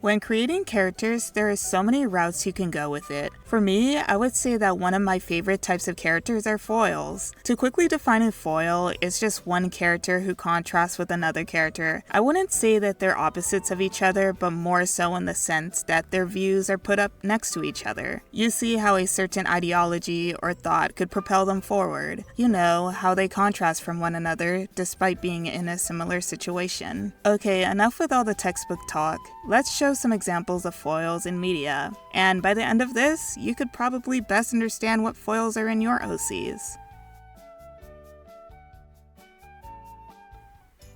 When creating characters, there are so many routes you can go with it. For me, I would say that one of my favorite types of characters are foils. To quickly define a foil, it's just one character who contrasts with another character. I wouldn't say that they're opposites of each other, but more so in the sense that their views are put up next to each other. You see how a certain ideology or thought could propel them forward. You know, how they contrast from one another despite being in a similar situation. Okay, enough with all the textbook talk. Let's show some examples of foils in media. And by the end of this, you could probably best understand what foils are in your OCs.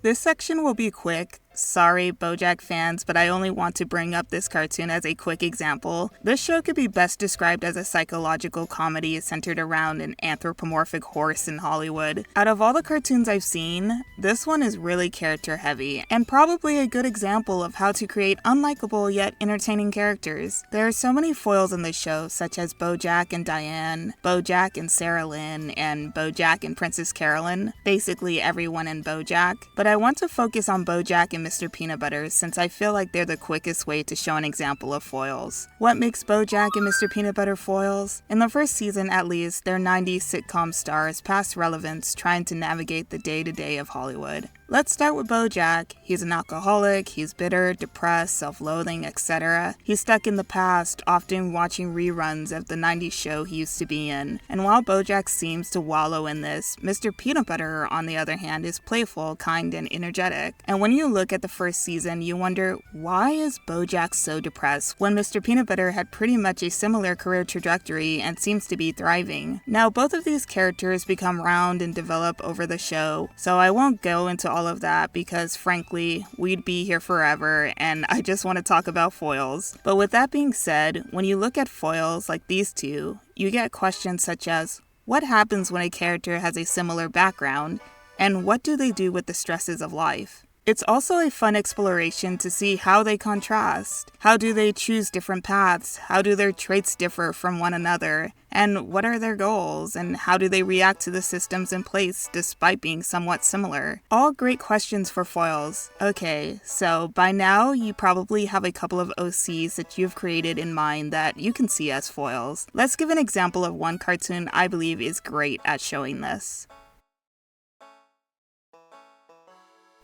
This section will be quick. Sorry, Bojack fans, but I only want to bring up this cartoon as a quick example. This show could be best described as a psychological comedy centered around an anthropomorphic horse in Hollywood. Out of all the cartoons I've seen, this one is really character heavy, and probably a good example of how to create unlikable yet entertaining characters. There are so many foils in this show, such as Bojack and Diane, Bojack and Sarah Lynn, and Bojack and Princess Carolyn, basically everyone in Bojack. But I want to focus on Bojack and Mr. Peanut Butter since I feel like they're the quickest way to show an example of foils. What makes Bojack and Mr. Peanut Butter foils? In the first season at least, they're 90s sitcom stars past relevance trying to navigate the day-to-day of Hollywood. Let's start with Bojack. He's an alcoholic, he's bitter, depressed, self-loathing, etc. He's stuck in the past, often watching reruns of the 90s show he used to be in. And while Bojack seems to wallow in this, Mr. Peanut Butter, on the other hand, is playful, kind, and energetic. And when you look at the first season, you wonder, why is Bojack so depressed when Mr. Peanut Butter had pretty much a similar career trajectory and seems to be thriving? Now, both of these characters become round and develop over the show, so I won't go into all of that because frankly, we'd be here forever and I just want to talk about foils. But with that being said, when you look at foils like these two, you get questions such as, what happens when a character has a similar background, and what do they do with the stresses of life? It's also a fun exploration to see how they contrast. How do they choose different paths? How do their traits differ from one another? And what are their goals? And how do they react to the systems in place despite being somewhat similar? All great questions for foils. Okay, so by now you probably have a couple of OCs that you've created in mind that you can see as foils. Let's give an example of one cartoon I believe is great at showing this.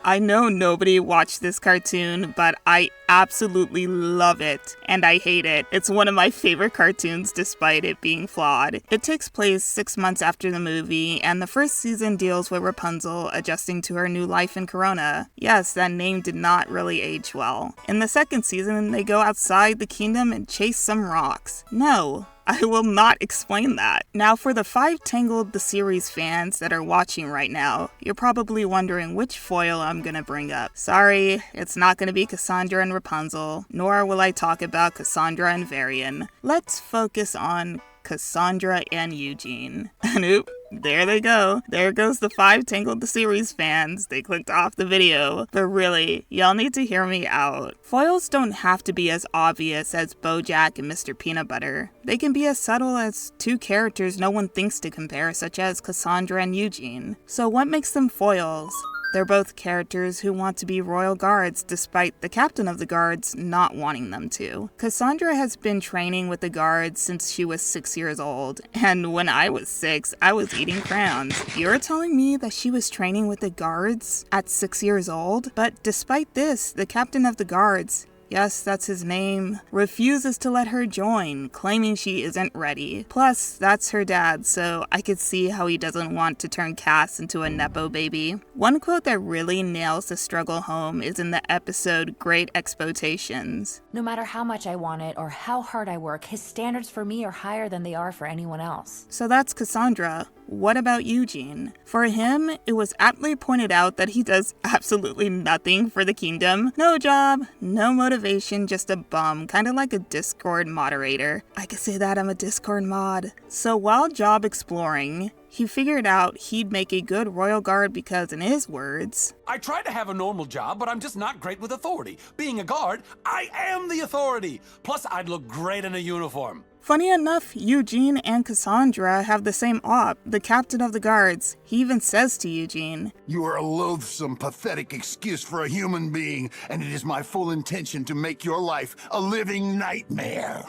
I know nobody watched this cartoon, but I absolutely love it, and I hate it. It's one of my favorite cartoons despite it being flawed. It takes place 6 months after the movie, and the first season deals with Rapunzel adjusting to her new life in Corona. Yes, that name did not really age well. In the second season, they go outside the kingdom and chase some rocks. No, I will not explain that. Now for the 5 Tangled the Series fans that are watching right now, you're probably wondering which foil I'm gonna bring up. Sorry, it's not gonna be Cassandra and Rapunzel, nor will I talk about Cassandra and Varian. Let's focus on Cassandra and Eugene. And oop, there they go. There goes the 5 Tangled the Series fans. They clicked off the video. But really, y'all need to hear me out. Foils don't have to be as obvious as Bojack and Mr. Peanut Butter. They can be as subtle as 2 characters no one thinks to compare, such as Cassandra and Eugene. So what makes them foils? They're both characters who want to be royal guards despite the captain of the guards not wanting them to. Cassandra has been training with the guards since she was 6 years old, and when I was 6, I was eating crayons. You're telling me that she was training with the guards at 6 years old? But despite this, the captain of the guards, yes, that's his name, refuses to let her join, claiming she isn't ready. Plus, that's her dad, so I could see how he doesn't want to turn Cass into a nepo baby. One quote that really nails the struggle home is in the episode Great Expectations. No matter how much I want it or how hard I work, his standards for me are higher than they are for anyone else. So that's Cassandra. What about Eugene? For him, it was aptly pointed out that he does absolutely nothing for the kingdom. No job, no motivation, just a bum, kind of like a Discord moderator. I could say that I'm a Discord mod. So while job exploring, he figured out he'd make a good royal guard because, in his words, I tried to have a normal job, but I'm just not great with authority. Being a guard, I am the authority. Plus, I'd look great in a uniform. Funny enough, Eugene and Cassandra have the same op, the captain of the guards. He even says to Eugene, "You are a loathsome, pathetic excuse for a human being, and it is my full intention to make your life a living nightmare."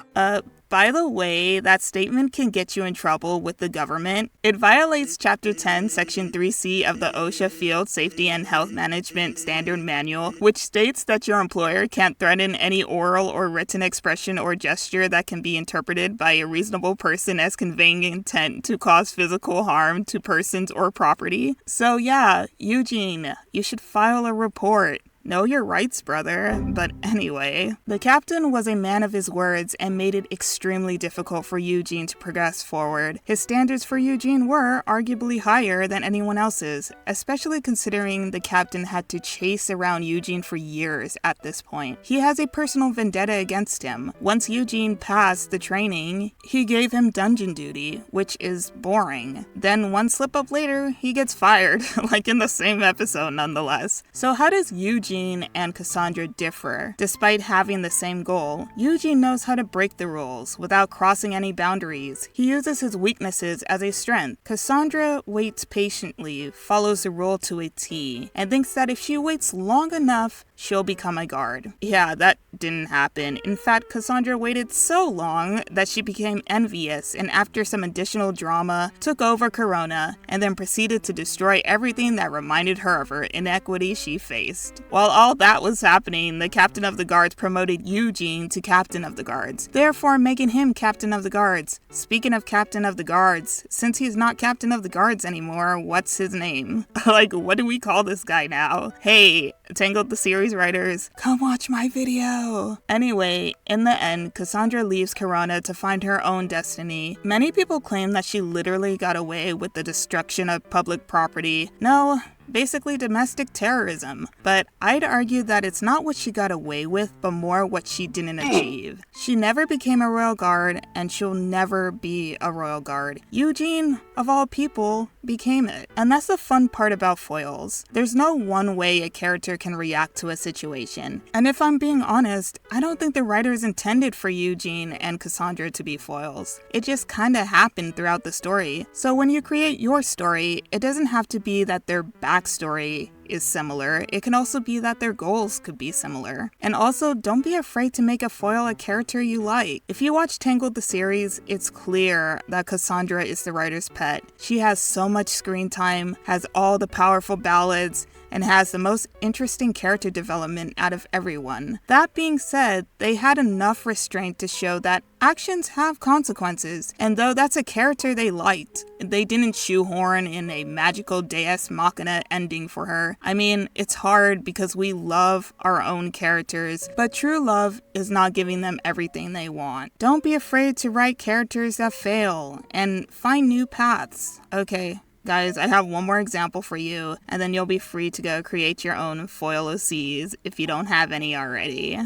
By the way, that statement can get you in trouble with the government. It violates Chapter 10, Section 3C of the OSHA Field Safety and Health Management Standard Manual, which states that your employer can't threaten any oral or written expression or gesture that can be interpreted by a reasonable person as conveying intent to cause physical harm to persons or property. So yeah, Eugene, you should file a report. Know your rights, brother. But anyway, the captain was a man of his words and made it extremely difficult for Eugene to progress forward. His standards for Eugene were arguably higher than anyone else's, especially considering the captain had to chase around Eugene for years at this point. He has a personal vendetta against him. Once Eugene passed the training, he gave him dungeon duty, which is boring. Then one slip up later, he gets fired, like in the same episode nonetheless. So how does Eugene and Cassandra differ? Despite having the same goal, Eugene knows how to break the rules without crossing any boundaries. He uses his weaknesses as a strength. Cassandra waits patiently, follows the rule to a T, and thinks that if she waits long enough, she'll become a guard. Yeah, that didn't happen. In fact, Cassandra waited so long that she became envious, and after some additional drama, took over Corona, and then proceeded to destroy everything that reminded her of her inequity she faced. While all that was happening, the captain of the guards promoted Eugene to captain of the guards, therefore making him captain of the guards. Speaking of captain of the guards, since he's not captain of the guards anymore, what's his name? Like, what do we call this guy now? Hey, Tangled the Series writers, come watch my video! Anyway, in the end, Cassandra leaves Corona to find her own destiny. Many people claim that she literally got away with the destruction of public property. No, basically domestic terrorism. But I'd argue that it's not what she got away with, but more what she didn't achieve. She never became a royal guard, and she'll never be a royal guard. Eugene, of all people, became it. And that's the fun part about foils. There's no one way a character can react to a situation. And if I'm being honest, I don't think the writers intended for Eugene and Cassandra to be foils. It just kinda happened throughout the story. So when you create your story, it doesn't have to be that their backstory is similar. It can also be that their goals could be similar. And also, don't be afraid to make a foil a character you like. If you watch Tangled the Series, it's clear that Cassandra is the writer's pet. She has so much screen time, has all the powerful ballads, and has the most interesting character development out of everyone. That being said, they had enough restraint to show that actions have consequences, and though that's a character they liked, they didn't shoehorn in a magical Deus Machina ending for her. I mean, it's hard because we love our own characters, but true love is not giving them everything they want. Don't be afraid to write characters that fail, and find new paths. Okay, guys, I have one more example for you, and then you'll be free to go create your own foil OCs if you don't have any already.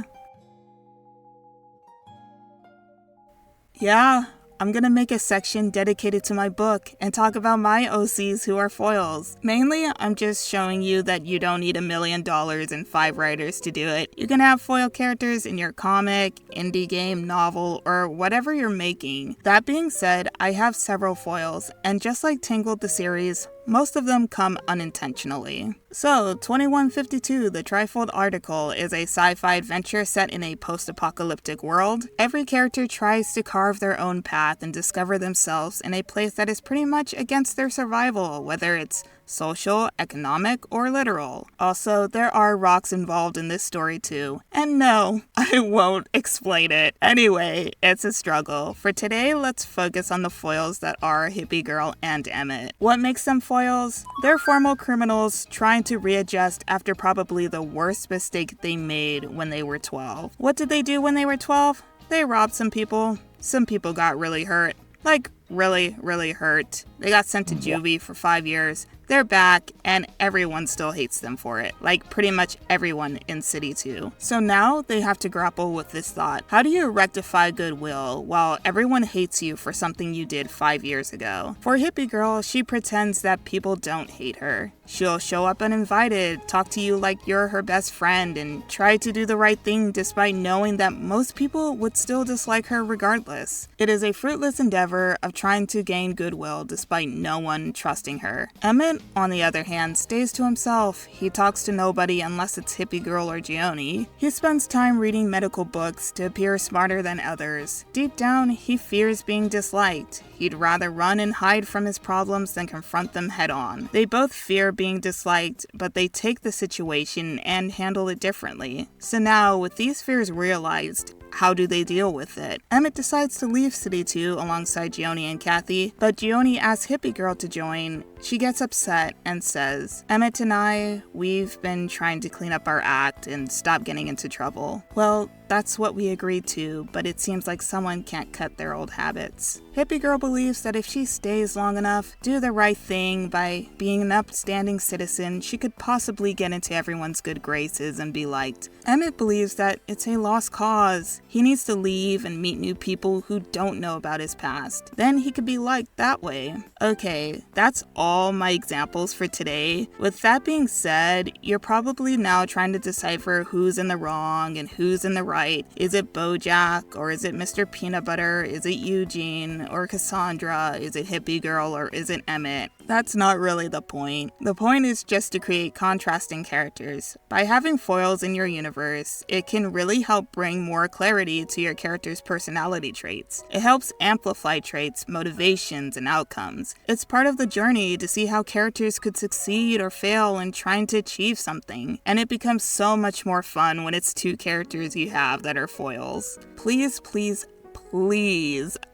Yeah, I'm gonna make a section dedicated to my book and talk about my OCs who are foils. Mainly, I'm just showing you that you don't need $1 million and 5 writers to do it. You can have foil characters in your comic, indie game, novel, or whatever you're making. That being said, I have several foils, and just like Tangled the Series, most of them come unintentionally. So, 2152, the Trifold article, is a sci-fi adventure set in a post-apocalyptic world. Every character tries to carve their own path and discover themselves in a place that is pretty much against their survival, whether it's social, economic, or literal. Also, there are rocks involved in this story too. And no, I won't explain it. Anyway, it's a struggle. For today, let's focus on the foils that are Hippie Girl and Emmett. What makes them foils? They're formal criminals trying to readjust after probably the worst mistake they made when they were 12. What did they do when they were 12? They robbed some people. Some people got really hurt. Like, really hurt. They got sent to juvie for 5 years. They're back, and everyone still hates them for it. Like, pretty much everyone in City 2. So now, they have to grapple with this thought. How do you rectify goodwill while everyone hates you for something you did 5 years ago? For Hippie Girl, she pretends that people don't hate her. She'll show up uninvited, talk to you like you're her best friend, and try to do the right thing despite knowing that most people would still dislike her regardless. It is a fruitless endeavor of trying to gain goodwill despite no one trusting her. Emmett, on the other hand, stays to himself. He talks to nobody unless it's Hippie Girl or Gioni. He spends time reading medical books to appear smarter than others. Deep down, he fears being disliked. He'd rather run and hide from his problems than confront them head on. They both fear being disliked, but they take the situation and handle it differently. So now, with these fears realized, how do they deal with it? Emmett decides to leave City 2 alongside Gioni and Kathy, but Gioni asks Hippie Girl to join. She gets upset and says, Emmett and I, we've been trying to clean up our act and stop getting into trouble. Well, that's what we agreed to, but it seems like someone can't cut their old habits. Hippie Girl believes that if she stays long enough, do the right thing by being an upstanding citizen, she could possibly get into everyone's good graces and be liked. Emmett believes that it's a lost cause. He needs to leave and meet new people who don't know about his past. Then he could be liked that way. Okay, that's all my examples for today. With that being said, you're probably now trying to decipher who's in the wrong and who's in the right. Is it Bojack, or is it Mr. Peanut Butter? Is it Eugene or Cassandra? Is it Hippie Girl, or is it Emmett? That's not really the point. The point is just to create contrasting characters. By having foils in your universe, it can really help bring more clarity to your character's personality traits. It helps amplify traits, motivations, and outcomes. It's part of the journey to see how characters could succeed or fail in trying to achieve something, and it becomes so much more fun when it's two characters you have that are foils. Please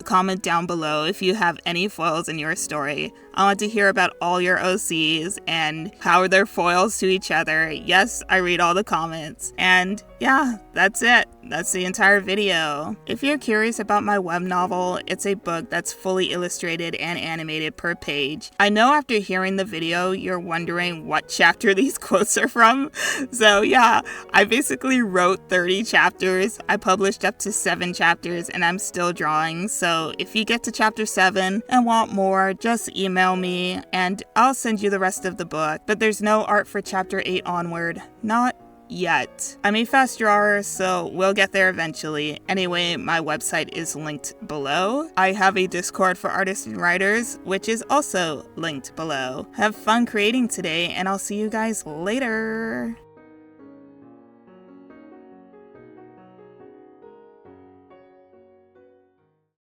comment down below if you have any foils in your story. I want to hear about all your OCs and how they're foils to each other. Yes, I read all the comments. And yeah, that's it. That's the entire video. If you're curious about my web novel, it's a book that's fully illustrated and animated per page. I know after hearing the video, you're wondering what chapter these quotes are from. So yeah, I basically wrote 30 chapters. I published up to 7 chapters and I'm still drawing. So if you get to chapter 7 and want more, just email me and I'll send you the rest of the book. But there's no art for chapter 8 onward. Not yet. I'm a fast drawer, so we'll get there eventually. Anyway, my website is linked below. I have a Discord for artists and writers, which is also linked below. Have fun creating today, and I'll see you guys later.